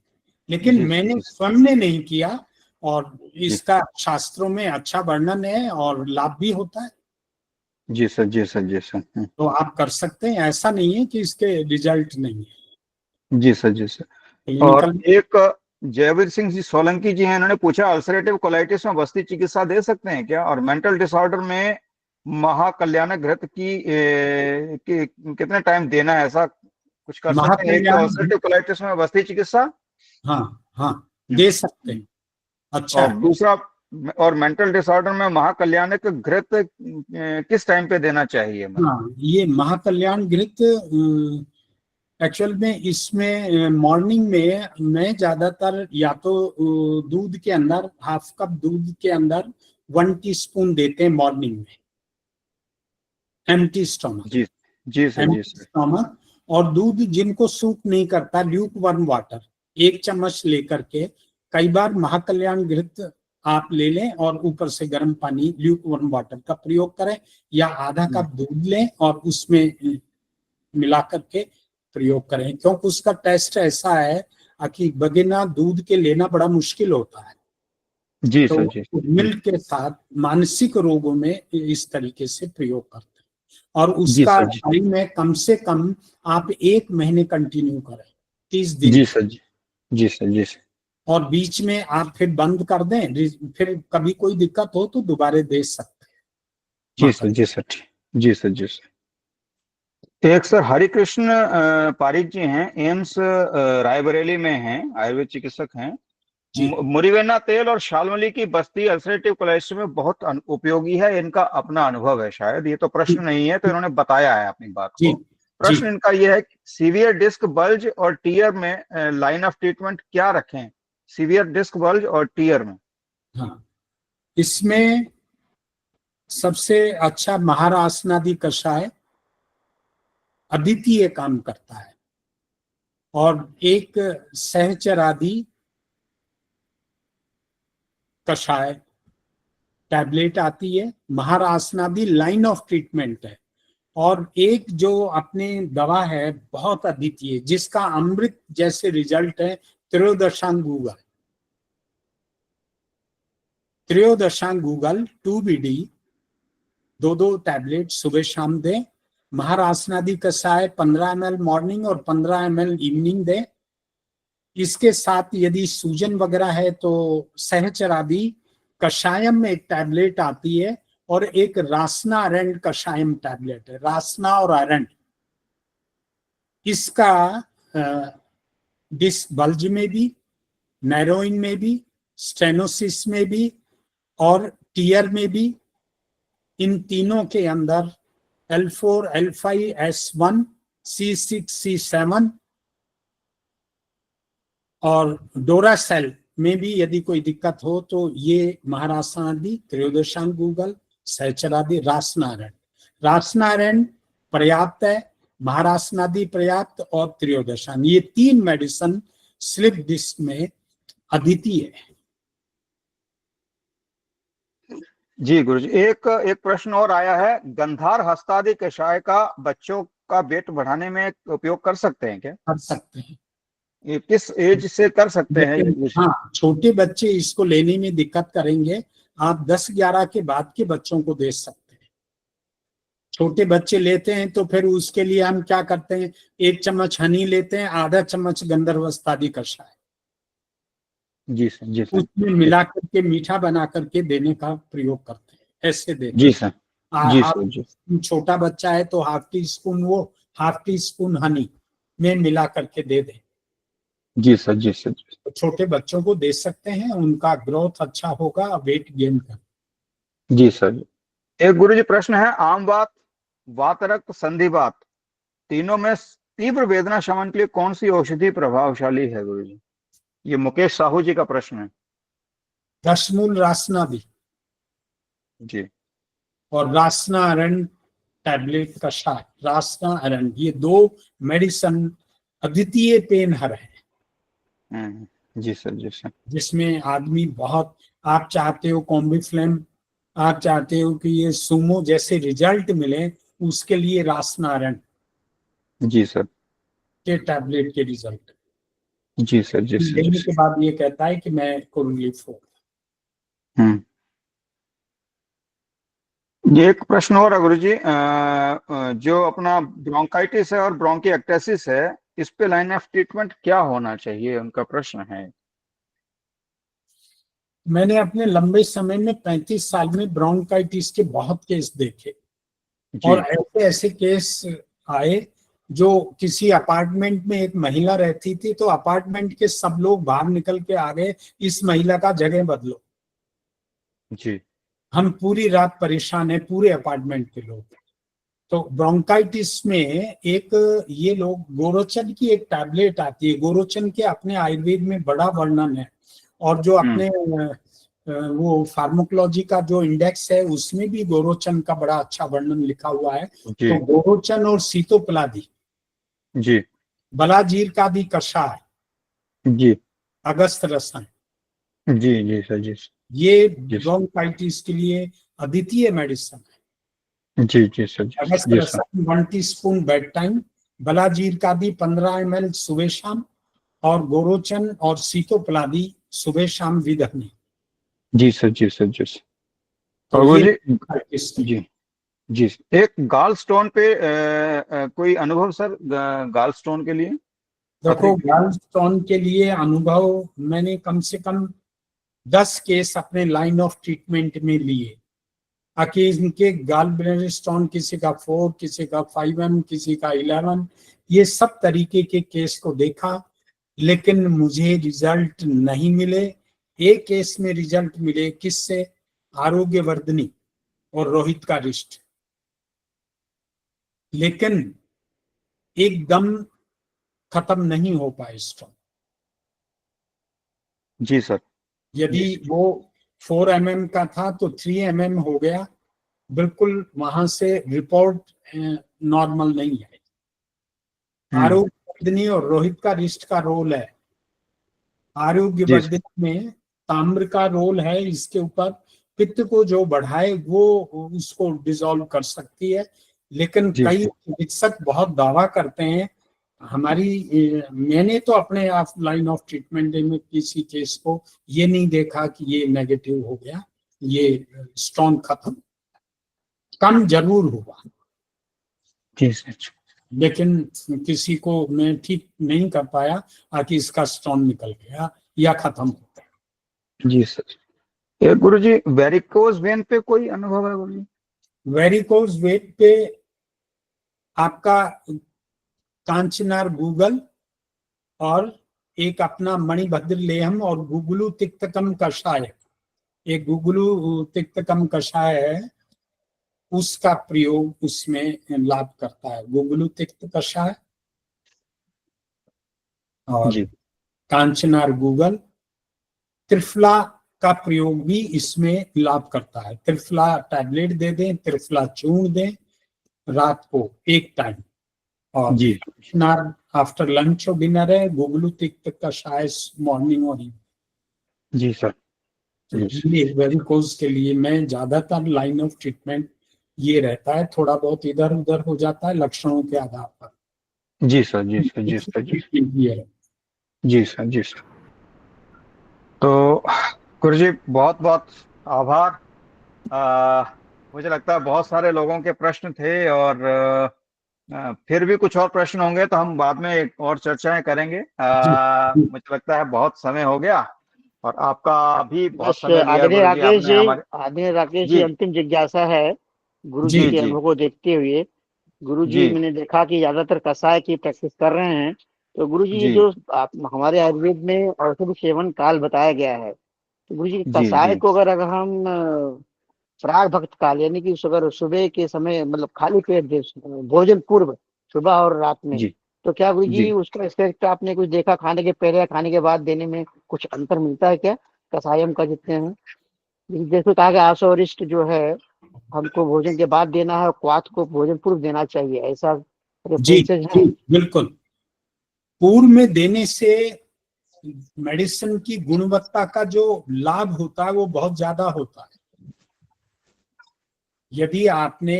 लेकिन जी सर, मैंने जी सर, स्वयं ने नहीं किया, और जी इसका शास्त्रों में अच्छा वर्णन है और लाभ भी होता है, जी सर, जी सर, जी सर। तो आप कर सकते हैं, ऐसा नहीं है कि इसके रिजल्ट नहीं है जी सर, जी सर। और क्लिनिकल। एक जयवीर सिंह जी सोलंकी जी हैं, इन्होंने पूछा अल्सरेटिव कोलाइटिस में बस्ती चिकित्सा दे सकते हैं क्या, और मेंटल डिसऑर्डर में महाकल्याणक घृत की कितने टाइम देना है, ऐसा कुछ कर सकते हैं? एक तो महाकल्याण, अल्सरेटिव कोलाइटिस में बस्ती चिकित्सा, हाँ हाँ, दे सकते हैं, अच्छा और है। दूसरा और मेंटल डिसऑर्डर में महाकल्याणक घृत किस टाइम पे देना चाहिए मतलब? हाँ, ये महाकल्याण घृत एक्चुअल में इसमें मॉर्निंग में मैं ज्यादातर या तो दूध के अंदर, हाफ कप दूध के अंदर 1 टीस्पून देते हैं मॉर्निंग में, एम्प्टी स्टमक, जी जी सर, जी एम्प्टी सर। स्टमक। और दूध जिनको सूट नहीं करता, ल्यूक वार्म वाटर 1 चम्मच लेकर के, कई बार महाकल्याण घृत आप ले लें और ऊपर से गर्म पानी ल्यूक वार्म वाटर का प्रयोग करें, या आधा कप दूध लें और उसमें मिला करके प्रयोग करें, क्योंकि उसका टेस्ट ऐसा है कि बगैना दूध के लेना बड़ा मुश्किल होता है, जी तो सर, जी मिल्क के साथ मानसिक रोगों में इस तरीके से प्रयोग करते हैं, और जी उसका सर, जी टाइम है कम से कम आप 1 महीने कंटिन्यू करें, 30 दिन, जी सर, जी सर, जी सर। और बीच में आप फिर बंद कर दें, फिर कभी कोई दिक्कत हो तो दोबारा दे सकते हैं। जी सर, जी सर, जी सर, जी सर। एक सर हरिकृष्ण पारिक जी हैं, एम्स रायबरेली में हैं, आयुर्वेद चिकित्सक हैं। जी मुरिवेना तेल और शालमली की बस्ती अल्सरेटिव कोलाइटिस में बहुत उपयोगी है, इनका अपना अनुभव है, शायद ये तो प्रश्न नहीं है, तो इन्होंने बताया है अपनी बात जी को। जी। प्रश्न इनका यह है कि सीवियर डिस्क बल्ज और टीयर में लाइन ऑफ ट्रीटमेंट क्या रखें, सीवियर डिस्क बल्ज और टीयर में? हाँ, इसमें सबसे अच्छा महारासनादि कषाय अद्वितीय काम करता है, और एक सहचरादि कषाय टैबलेट आती है, महारासनादि लाइन ऑफ ट्रीटमेंट है, और एक जो अपने दवा है बहुत अद्वितीय जिसका अमृत जैसे रिजल्ट है, त्रयोदशांग गूगल, त्रयोदशांग गूगल 2BD, 2 टैबलेट सुबह शाम दें। महारासनादि कषाय 15 ml मॉर्निंग और 15 ml इवनिंग दें। इसके साथ यदि सूजन वगैरह है तो सहचरादि कषायम में एक टैबलेट आती है, और एक रासना अरंड कषायम टैबलेट है, रासना और अरंड, इसका डिस्क बल्ज में भी, नैरोइन में भी, स्टेनोसिस में भी, और टीयर में भी, इन तीनों के अंदर L4, L5, S1, C6, C7 और डोरासेल में भी यदि कोई दिक्कत हो तो ये महारासनादि, त्रयोदशांग गूगल, सहचरादि, रासनारायण पर्याप्त है, महारासनादि पर्याप्त, और त्रयोदशांग, ये 3 मेडिसिन स्लिप डिस्क में अद्वितीय है। जी गुरुजी, एक एक प्रश्न और आया है, गंधार हस्तादि कषाय का बच्चों का वेट बढ़ाने में उपयोग कर सकते हैं क्या? कर सकते हैं, ये किस एज से कर सकते हैं लेकिन ये? हाँ, छोटे बच्चे इसको लेने में दिक्कत करेंगे, आप 10-11 के बाद के बच्चों को दे सकते हैं। छोटे बच्चे लेते हैं तो फिर उसके लिए हम क्या करते हैं, 1 चम्मच हनी लेते हैं, आधा चम्मच गंधर्वस्तादी कषाय, जी सर, जी सर, उसमें मिला करके मीठा बना करके देने का प्रयोग करते हैं, ऐसे देते जी हैं। सर, जी आप सर, जी छोटा बच्चा है तो ½ टीस्पून वो, ½ टीस्पून हनी में मिला करके दे दें, जी सर, जी सर, तो छोटे बच्चों को दे सकते हैं, उनका ग्रोथ अच्छा होगा, वेट गेन कर। जी सर। एक गुरुजी प्रश्न है, आम वात, वातरक्त, संधिवात, तीनों में तीव्र वेदना शमन के लिए कौन सी औषधि प्रभावशाली है गुरुजी? ये मुकेश साहू जी का प्रश्न है। दशमूल रासनादी जी और रासना अरंड टैबलेट कषाय, रासना अरंड, ये 2 मेडिसिन अद्वितीय पेन हर है, जी सर, जी सर, जिसमें आदमी बहुत, आप चाहते हो कॉम्बिफ्लेम, आप चाहते हो कि ये सुमो जैसे रिजल्ट मिले, उसके लिए रासनारन जी सर, के टैबलेट के रिजल्ट जी सर, जी सर, जी लेने सर। के बाद ये कहता है कि मैं को रिलीफ हो। हम्म ये एक प्रश्न और है गुरुजी, जो अपना ब्रोंकाइटिस है और ब्रोंकिएक्टेसिस है, इस पे लाइन ऑफ ट्रीटमेंट क्या होना चाहिए, उनका प्रश्न है। मैंने अपने लंबे समय में 35 साल में ब्रोंकाइटिस के बहुत केस देखे, जी और ऐसे ऐसे केस आए जो किसी अपार्टमेंट में एक महिला रहती थी, तो अपार्टमेंट के सब लोग बाहर निकल के आ गए, इस महिला का जगह बदलो। जी हम पूरी रात परेशान है, पूरे अपार्टमेंट के लोग। तो ब्रोंकाइटिस में एक, ये लोग, गोरोचन की एक टैबलेट आती है, गोरोचन के अपने आयुर्वेद में बड़ा वर्णन है, और जो अपने वो फार्माकोलॉजी का जो इंडेक्स है उसमें भी गोरोचन का बड़ा अच्छा वर्णन लिखा हुआ है। जी तो गोरोचन और सीतोपलादी, जी बलाजीर का भी कषाय, जी अगस्त रसन, जी जी सर, जी ये जी ब्रोंकाइटिस के लिए अद्वितीय मेडिसिन है। जी जी सर, जी अगस्त जी सर, रसन 1 टीस्पून बेड टाइम, बलाजीर का भी 15 ml सुबह शाम, और गोरोचन और सीतोपलादी सुबह शाम विद हनी। जी सर, जी सर, जी सर। तो और ये गुरुजी, ब्रोंकाइटिस के लिए। जी जी, एक गाल स्टोन पे कोई अनुभव सर, गाल स्टोन के लिए, पथरी देखो, के लिए। गॉल स्टोन के लिए अनुभव मैंने कम से कम 10 केस अपने लाइन ऑफ ट्रीटमेंट में लिए। आखिर इनके गाल ब्लैडर स्टोन, किसी का 4, किसी का 5M, किसी का 11, ये सब तरीके के केस को देखा, लेकिन मुझे रिजल्ट नहीं मिले। एक केस में रिजल्ट मिले, किससे, आरोग्यवर्धनी और रोहित का रिस्ट, लेकिन एकदम खत्म नहीं हो पाए स्टोन। जी सर, यदि जी वो 4 mm का था तो 3 mm हो गया, बिल्कुल वहां से रिपोर्ट नॉर्मल नहीं है। आरोग्य वर्धनी और रोहित का रिस्ट का रोल है, आरोग्य जी वर्धनी में ताम्र का रोल है, इसके ऊपर पित्त को जो बढ़ाए वो उसको डिसॉल्व कर सकती है। लेकिन जी कई चिकित्सक बहुत दावा करते हैं, मैंने तो अपने आप लाइन ऑफ ट्रीटमेंट में किसी केस को ये नहीं देखा कि ये नेगेटिव हो गया, ये स्टोन खत्म, कम जरूर हुआ, जी सर, लेकिन किसी को मैं ठीक नहीं कर पाया कि इसका स्टोन निकल गया या खत्म हो गया। जी सर। एक गुरुजी, वेरिकोज वेन पे कोई अनुभव है गुरुजी? वेरिकोज वेट पे आपका कांचनार गूगल और एक अपना मणिभद्र लेहम और गुगलू तिक्तकम कषाय, एक गुगलू तिक्तकम कषाय है, उसका प्रयोग उसमें लाभ करता है, गुगलू तिक्त कषाय और जी कांचनार गूगल। त्रिफला का प्रयोग भी इसमें लाभ करता है, त्रिफला टैबलेट दे दें, त्रिफला चूर्ण दें रात को 1 टाइम, और जी कांचनार आफ्टर लंच और डिनर है, गुगलू तिक्त कषाय मॉर्निंग और इवनिंग। जी सर, तो जी सर, ये वेरिकोज के लिए मैं ज्यादातर लाइन ऑफ ट्रीटमेंट ये रहता है, थोड़ा बहुत इधर उधर हो जाता है लक्षणों के आधार पर। जी सर, जी सर, जी सर, जी सर, ये है। जी सर, जी सर। तो गुरुजी बहुत बहुत आभार। मुझे लगता है बहुत सारे लोगों के प्रश्न थे, और फिर भी कुछ और प्रश्न होंगे तो हम बाद में एक और चर्चाएं करेंगे। जी जी मुझे लगता है बहुत समय हो गया, और आपका भी बहुत बस समय लिया आदरणीय गुरुजी राकेश आपने जी, हमारे। आदरणीय राकेश जी, जी अंतिम जिज्ञासा है गुरु जी जी के जी अनुभव को देखते हुए। गुरु जी, जी मैंने देखा कि ज्यादातर कषाय की प्रैक्टिस कर रहे हैं, तो गुरु जी ये जी जो आप हमारे आयुर्वेद में औषधि सेवन काल बताया गया है, तो गुरु जी जी कषाय जी को अगर हम प्राग भक्त काल यानी कि अगर सुबह के समय मतलब खाली पेट भोजन पूर्व सुबह और रात में, जी तो क्या गुरु जी जी उसका इफेक्ट आपने कुछ देखा, खाने के पहले या खाने के बाद देने में कुछ अंतर मिलता है क्या कषायम का जितने हैं? जैसे कहा कि आसवरिष्ट जो है हमको भोजन के बाद देना है और क्वाथ को भोजन पूर्व देना चाहिए, ऐसा जी रेफरेंसेज जी है? बिल्कुल। पूर्व में देने से मेडिसिन की गुणवत्ता का जो लाभ होता है वो बहुत ज्यादा होता है। यदि आपने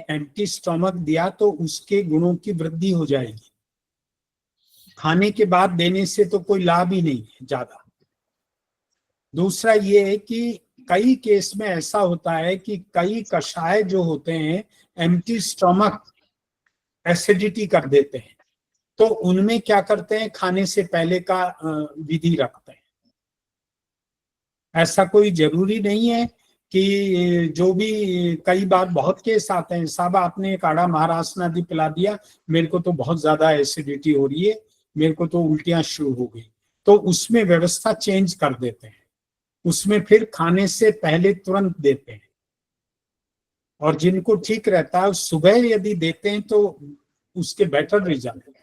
एम्प्टी स्टमक दिया तो उसके गुणों की वृद्धि हो जाएगी। खाने के बाद देने से तो कोई लाभ ही नहीं है ज्यादा। दूसरा ये है कि कई केस में ऐसा होता है कि कई कषाय जो होते हैं एम्प्टी स्टमक एसिडिटी कर देते हैं, तो उनमें क्या करते हैं, खाने से पहले का विधि रखते हैं। ऐसा कोई जरूरी नहीं है कि जो भी, कई बार बहुत केस आते हैं, साहब आपने एक काढ़ा महाराष्ट्र आदि पिला दिया, मेरे को तो बहुत ज्यादा एसिडिटी हो रही है, मेरे को तो उल्टियां शुरू हो गई, तो उसमें व्यवस्था चेंज कर देते हैं, उसमें फिर खाने से पहले तुरंत देते हैं। और जिनको ठीक रहता है सुबह यदि देते हैं तो उसके बेटर रिजल्ट है।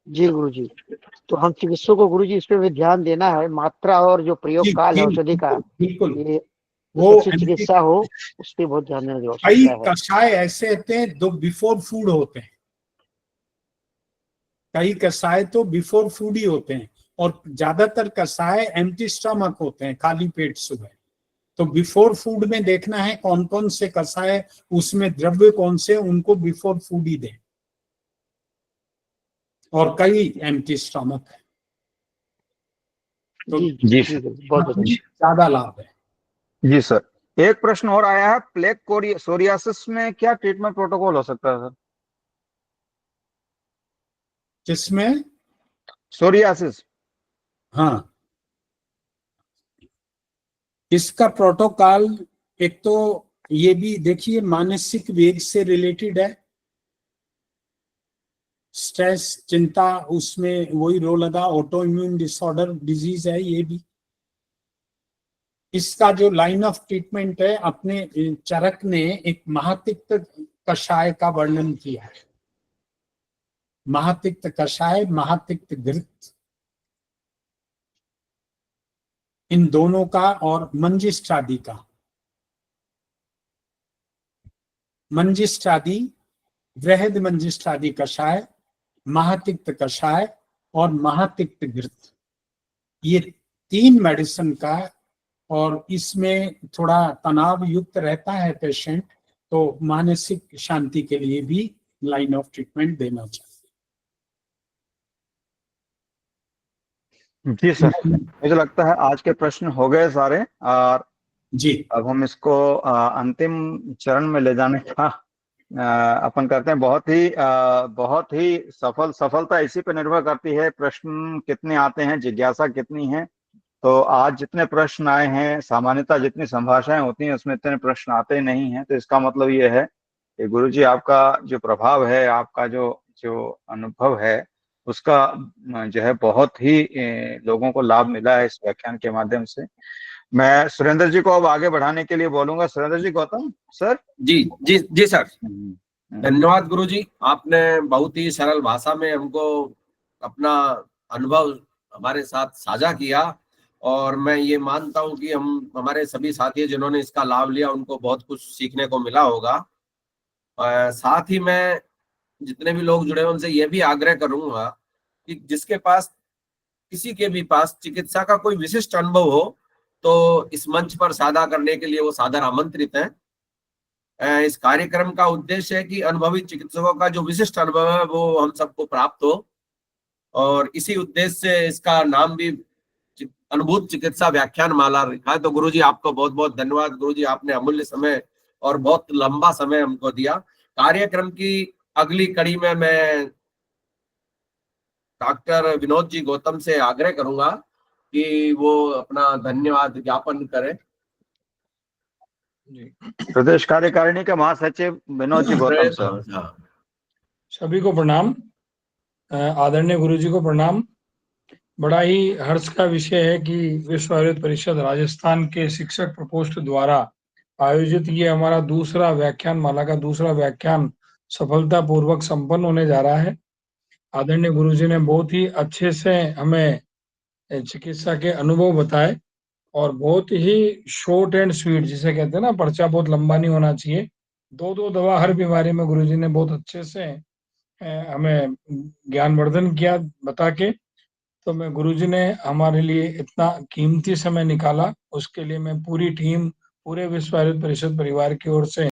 जी गुरु जी, तो हम चिकित्सकों को गुरु जी इस पे भी ध्यान देना है, मात्रा और जो प्रयोग जी काल है जी औषधि का, बिल्कुल बिल्कुल। ये वो कुछ अच्छी चिकित्सा हो उस पर बहुत ध्यान देने की कई आवश्यकता है। कषाय ऐसे होते हैं जो बिफोर फूड होते हैं, कई कषाय तो बिफोर फूड ही होते हैं, और ज्यादातर कषाय एम्प्टी स्टमक होते हैं, खाली पेट सुबह। तो बिफोर फूड में देखना है कौन कौन से कषाय, उसमें द्रव्य कौन से, उनको बिफोर फूड ही दें। और कई एम्प्टी स्टमक है तो जी जी जी सर। गुरु जी, बहुत बहुत अच्छा। ज्यादा लाभ है। जी सर, एक प्रश्न और आया है, प्लेग सोरियासिस में क्या ट्रीटमेंट प्रोटोकॉल हो सकता है सर? जिसमें, सोरियासिस। हाँ, इसका प्रोटोकॉल, एक तो ये भी देखिए मानसिक वेग से रिलेटेड है, स्ट्रेस, चिंता, उसमें वही रोल अदा, ऑटो इम्यून डिसऑर्डर डिजीज है ये भी। इसका जो लाइन ऑफ ट्रीटमेंट है, अपने चरक ने एक महातिक्त कषाय का वर्णन किया है। महातिक्त कषाय, महातिक्त घृत, इन दोनों का, और मंजिष्ठादि का। मंजिष्ठादि, वृहद मंजिष्ठादि कषाय, महातिक्त कषाय और महातिक्त घृत, ये तीन मेडिसिन का। और इसमें थोड़ा तनाव युक्त रहता है पेशेंट, तो मानसिक शांति के लिए भी लाइन ऑफ ट्रीटमेंट देना जी सर, चाहिए। मुझे लगता है आज के प्रश्न हो गए सारे, और जी अब हम इसको अंतिम चरण में ले जाने का अपन करते हैं। बहुत ही सफलता इसी पे निर्भर करती है, प्रश्न कितने आते हैं, जिज्ञासा कितनी है। तो आज जितने प्रश्न आए हैं, सामान्यतः जितनी संभाषाएं होती हैं उसमें इतने प्रश्न आते नहीं हैं, तो इसका मतलब ये है कि गुरुजी आपका जो प्रभाव है, आपका जो जो अनुभव है, उसका जो है बहुत ही लोगों को लाभ मिला है इस व्याख्यान के माध्यम से। मैं सुरेंद्र जी को अब आगे बढ़ाने के लिए बोलूंगा। सुरेंद्र जी, गौतम सर। जी जी जी सर, हम्म, धन्यवाद गुरु जी। आपने बहुत ही सरल भाषा में हमको अपना अनुभव हमारे साथ साझा किया, और मैं ये मानता हूं कि हम हमारे सभी साथी जिन्होंने इसका लाभ लिया उनको बहुत कुछ सीखने को मिला होगा। साथ ही मैं जितने भी लोग जुड़े हैं उनसे यह भी आग्रह करूंगा कि जिसके पास, किसी के भी पास चिकित्सा का कोई विशिष्ट अनुभव हो तो इस मंच पर साझा करने के लिए वो सादर आमंत्रित हैं। इस कार्यक्रम का उद्देश्य है कि अनुभवी चिकित्सकों का जो विशिष्ट अनुभव है वो हम सबको प्राप्त हो, और इसी उद्देश्य से इसका नाम भी अनुभूत चिकित्सा व्याख्यान माला रखा है। तो गुरुजी आपको बहुत बहुत धन्यवाद। गुरुजी, आपने अमूल्य समय और बहुत लंबा समय हमको दिया। कार्यक्रम की अगली कड़ी में मैं डॉक्टर विनोद जी गौतम से आग्रह करूंगा कि वो अपना धन्यवाद ज्ञापन करें। जी, प्रदेश कार्यकारिणी के महासचिव विनोद जी गौतम सर। हाँ। सभी को प्रणाम। आदरणीय गुरु जी को प्रणाम। बड़ा ही हर्ष का विषय है कि विश्व आयुर्वेद परिषद राजस्थान के शिक्षक प्रकोष्ठ द्वारा आयोजित ये हमारा दूसरा व्याख्यान माला का दूसरा व्याख्यान सफलतापूर्वक संपन्न होने जा रहा है। आदरणीय गुरु जी ने बहुत ही अच्छे से हमें चिकित्सा के अनुभव बताए और बहुत ही शॉर्ट एंड स्वीट, जिसे कहते हैं ना, पर्चा बहुत लंबा नहीं होना चाहिए। दो दवा हर बीमारी में गुरु जी ने बहुत अच्छे से हमें ज्ञानवर्धन किया बता के। तो मैं गुरुजी ने हमारे लिए इतना कीमती समय निकाला, उसके लिए मैं पूरी टीम, पूरे विश्व आयुर्वेद परिषद परिवार की ओर से